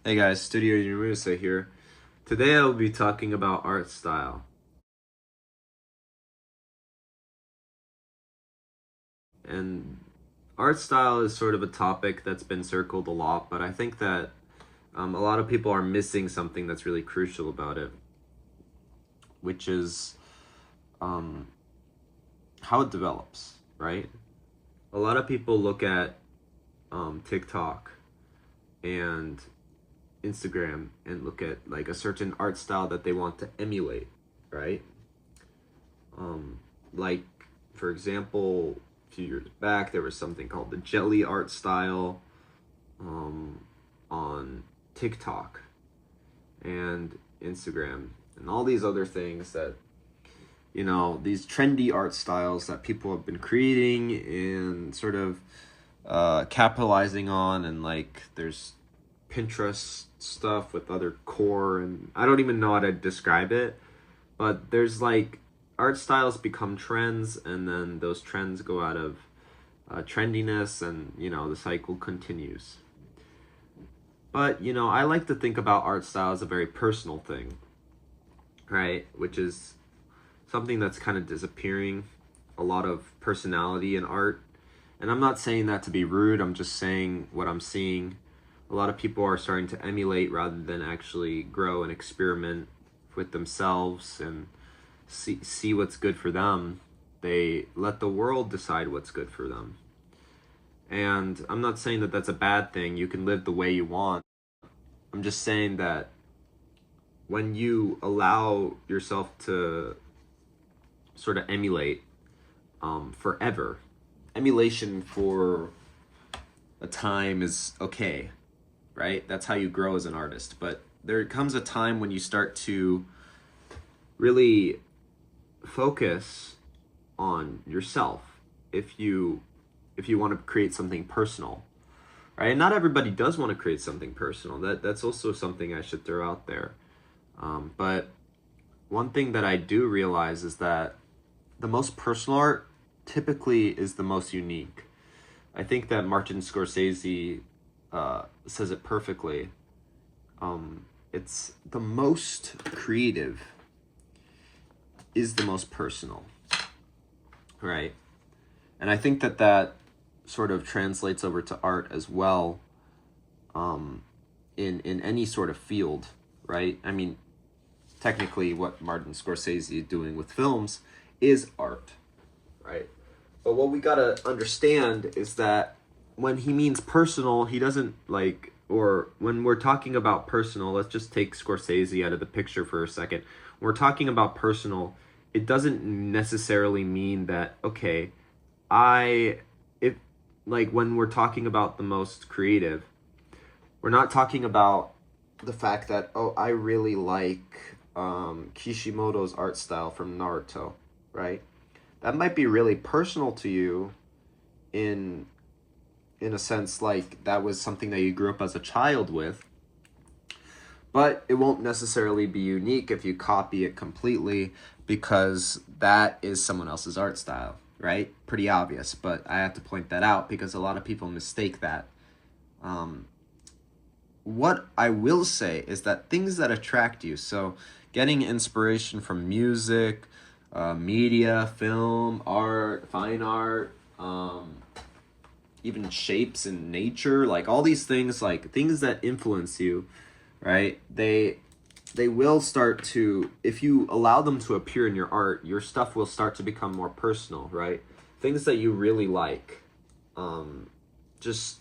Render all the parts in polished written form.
Hey guys, Studio Unimusa here. Today I will be talking about art style. And art style is sort of a topic that's been circled a lot, but I think that a lot of people are missing something that's really crucial about it, which is um, how it develops, right? A lot of people look at TikTok and Instagram and look at like a certain art style that they want to emulate, right? Um, like, for example, a few years back, there was something called the jelly art style um, on TikTok and Instagram and all these other things that, these trendy art styles that people have been creating and sort of capitalizing on. And like, there's Pinterest stuff with other core, and I don't even know how to describe it, but there's like art styles become trends, and then those trends go out of trendiness, and the cycle continues. But I like to think about art style as a very personal thing, right? Which is something that's kind of disappearing. A lot of personality in art, and I'm not saying that to be rude. I'm just saying what I'm seeing. A lot of people are starting to emulate rather than actually grow and experiment with themselves and see what's good for them. They let the world decide what's good for them. And I'm not saying that that's a bad thing. You can live the way you want. I'm just saying that when you allow yourself to sort of emulate forever, emulation for a time is okay, right? That's how you grow as an artist. But there comes a time when you start to really focus on yourself if you want to create something personal, right? And not everybody does want to create something personal. That's also something I should throw out there. But one thing that I do realize is that the most personal art typically is the most unique. I think that Martin Scorsese says it perfectly. It's the most creative is the most personal, right? And I think that that sort of translates over to art as well, in any sort of field, right? I mean, technically, what Martin Scorsese is doing with films is art, right? But what we gotta understand is that when he means personal, he doesn't like, or when we're talking about personal, let's just take Scorsese out of the picture for a second. When we're talking about personal, it doesn't necessarily mean that, okay, I, if, like, when we're talking about the most creative, we're not talking about the fact that, oh, I really like Kishimoto's art style from Naruto, right? That might be really personal to you in in a sense, like that was something that you grew up as a child with, but it won't necessarily be unique if you copy it completely, because that is someone else's art style, right? Pretty obvious, but I have to point that out because a lot of people mistake that. um, what I will say is that things that attract you, so getting inspiration from music, media, film, art, fine art, even shapes in nature, like all these things, like things that influence you, right? They will start to, if you allow them to appear in your art, your stuff will start to become more personal, right? Things that you really like, just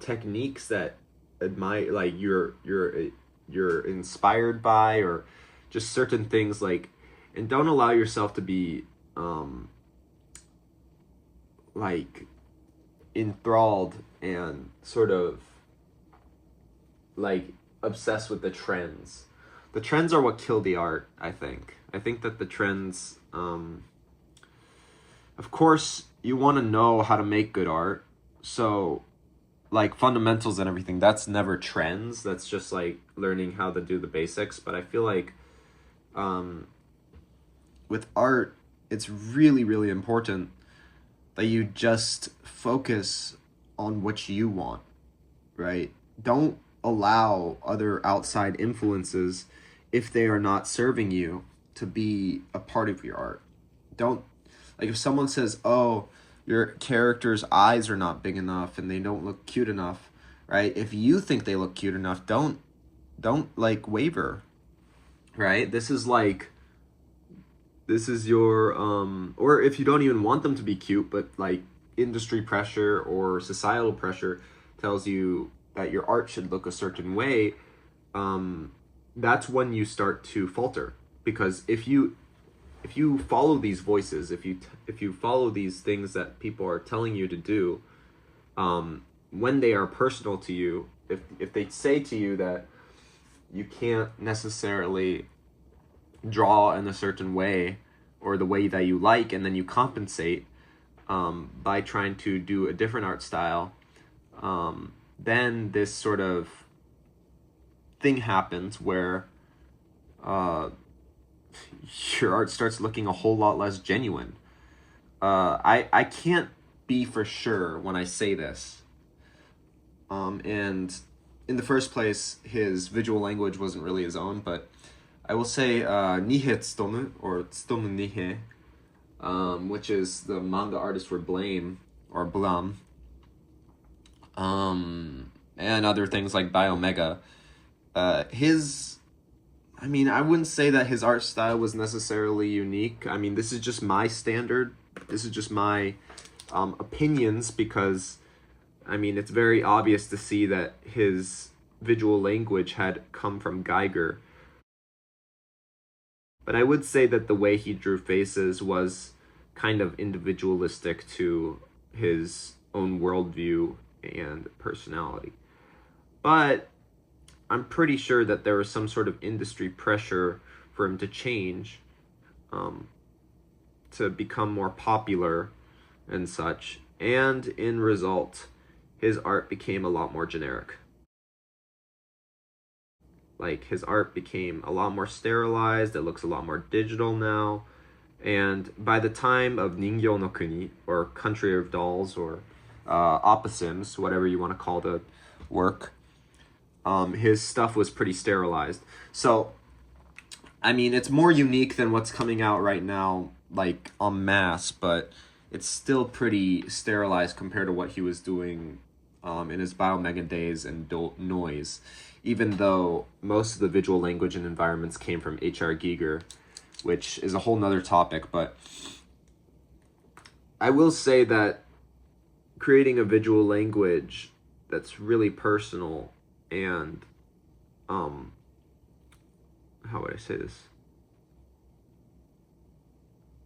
techniques that admire, like you're inspired by, or just certain things, like, and don't allow yourself to be like enthralled and sort of like obsessed with the trends. The trends are what kill the art, I think. I think that the trends, of course, you want to know how to make good art. So, like fundamentals and everything, that's never trends. That's just like learning how to do the basics. But I feel like um, with art, it's really, really important that you just focus on what you want, right? don't allow other outside influences, if they are not serving you, to be a part of your art. Don't, like, if someone says, oh, your character's eyes are not big enough and they don't look cute enough, right? If you think they look cute enough, don't like waver, right? This is your or if you don't even want them to be cute, but like industry pressure or societal pressure tells you that your art should look a certain way, that's when you start to falter. Because if you follow these voices, if you follow these things that people are telling you to do, when they are personal to you, if they say to you that you can't necessarily draw in a certain way or the way that you like, and then you compensate by trying to do a different art style, then this sort of thing happens where your art starts looking a whole lot less genuine. I can't be for sure when I say this. And in the first place, his visual language wasn't really his own, but I will say Nihei Tsutomu, or Tsutomu Nihei, which is the manga artist for Blame, or Blum, and other things like Biomega. I mean, I wouldn't say that his art style was necessarily unique. I mean, this is just my standard. This is just my opinions, because, I mean, it's very obvious to see that his visual language had come from Geiger. But I would say that the way he drew faces was kind of individualistic to his own worldview and personality. But I'm pretty sure that there was some sort of industry pressure for him to change, to become more popular and such. And in result, his art became a lot more generic. Like, his art became a lot more sterilized, it looks a lot more digital now. And by the time of Ningyo no Kuni, or Country of Dolls, or Opposims, whatever you want to call the work, his stuff was pretty sterilized. So, I mean, it's more unique than what's coming out right now, like, en masse, but it's still pretty sterilized compared to what he was doing in his Biomega days and Noise, even though most of the visual language and environments came from H.R. Giger, which is a whole nother topic. But I will say that creating a visual language that's really personal and how would I say this?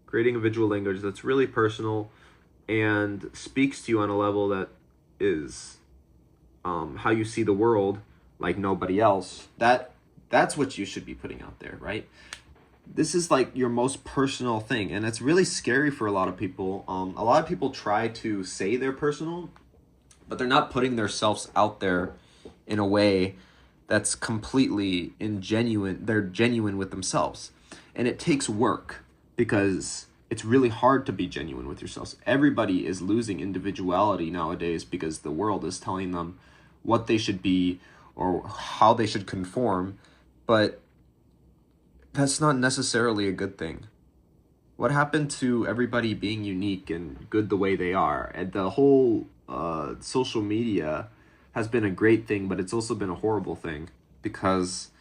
Creating a visual language that's really personal and speaks to you on a level that is how you see the world, like nobody else. That's what you should be putting out there, right? This is like your most personal thing, and it's really scary for a lot of people. A lot of people try to say they're personal, but they're not putting themselves out there in a way that's completely ingenuine. They're genuine with themselves, and it takes work, because it's really hard to be genuine with yourselves. Everybody is losing individuality nowadays because the world is telling them what they should be or how they should conform, but that's not necessarily a good thing. What happened to everybody being unique and good the way they are? And the whole social media has been a great thing, but it's also been a horrible thing, because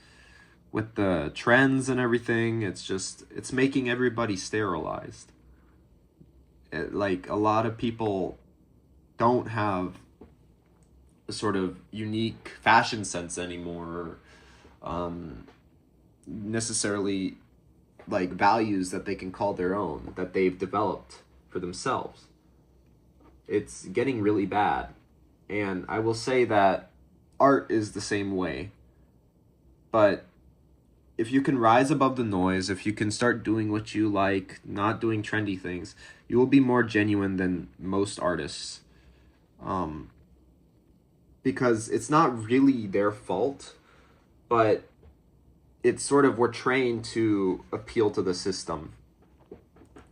with the trends and everything, it's making everybody sterilized. Like, a lot of people don't have a sort of unique fashion sense anymore, necessarily like values that they can call their own, that they've developed for themselves. It's getting really bad. And I will say that art is the same way. But if you can rise above the noise, if you can start doing what you like, not doing trendy things, you will be more genuine than most artists. Because it's not really their fault, but it's sort of, we're trained to appeal to the system.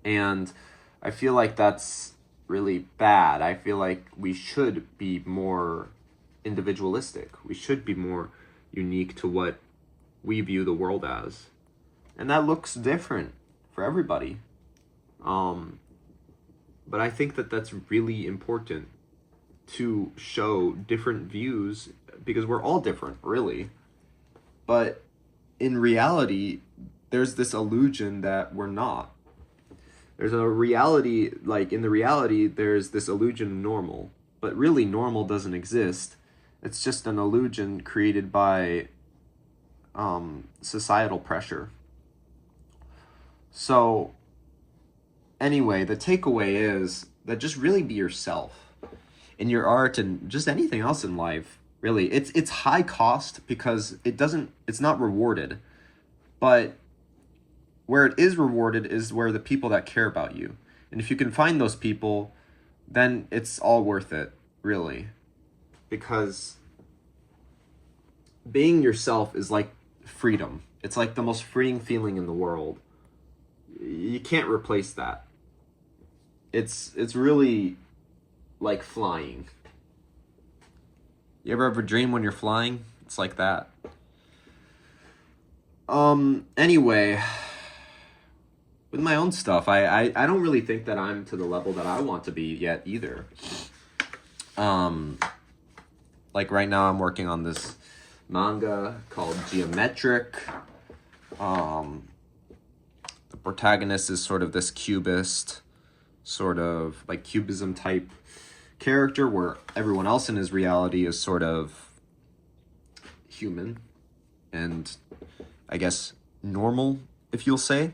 And I feel like that's really bad. I feel like we should be more individualistic. We should be more unique to what we view the world as. And that looks different for everybody. But I think that that's really important to show different views, because we're all different, really. But in reality, there's this illusion that we're not. There's a reality, like in the reality, there's this illusion of normal. But really, normal doesn't exist. It's just an illusion created by societal pressure. So, anyway, the takeaway is that just really be yourself in your art and just anything else in life. Really, it's high cost because it's not rewarded, but where it is rewarded is where the people that care about you. And if you can find those people, then it's all worth it, really. Because being yourself is like freedom. It's like the most freeing feeling in the world. You can't replace that. It's really like flying. You ever dream when you're flying? It's like that. Anyway, with my own stuff, I don't really think that I'm to the level that I want to be yet either. Like right now I'm working on this manga called Geometric. The protagonist is sort of this cubist, sort of like cubism type character, where everyone else in his reality is sort of human and I guess normal, if you'll say.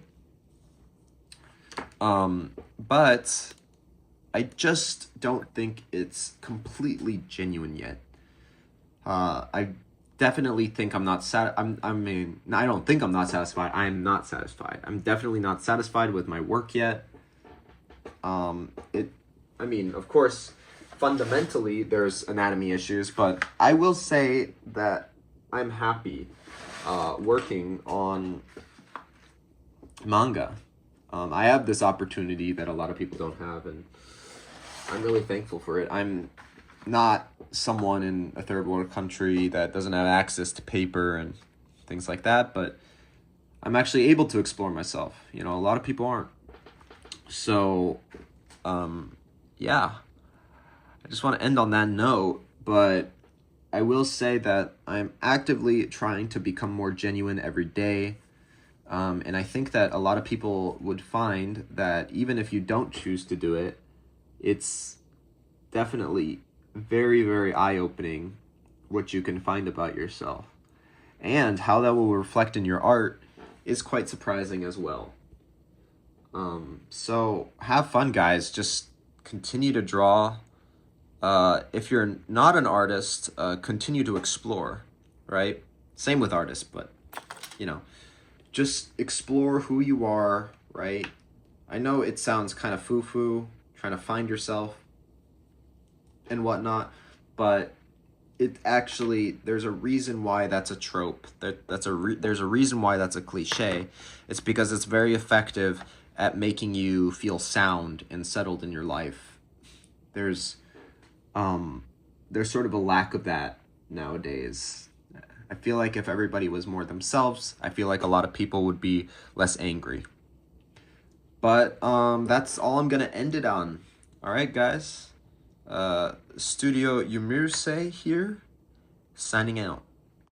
But I just don't think it's completely genuine yet. I definitely think I'm not I don't think I'm not satisfied. I am not satisfied. I'm definitely not satisfied with my work yet. Of course, fundamentally there's anatomy issues, but I will say that I'm happy working on manga. I have this opportunity that a lot of people don't have, and I'm really thankful for it. I'm not someone in a third world country that doesn't have access to paper and things like that, but I'm actually able to explore myself. A lot of people aren't. So, yeah. I just want to end on that note, but I will say that I'm actively trying to become more genuine every day. And I think that a lot of people would find that even if you don't choose to do it, it's definitely very, very eye-opening what you can find about yourself. And how that will reflect in your art is quite surprising as well. So have fun, guys. Just continue to draw. If you're not an artist, continue to explore, right? Same with artists, but, just explore who you are, right? I know it sounds kind of foo-foo, trying to find yourself and whatnot, but it actually, there's a reason why that's a trope. There's a reason why that's a cliche. It's because it's very effective at making you feel sound and settled in your life. There's sort of a lack of that nowadays. I feel like if everybody was more themselves, I feel like a lot of people would be less angry. But that's all I'm gonna end it on. All right, guys. Studio Yumirse here, signing out.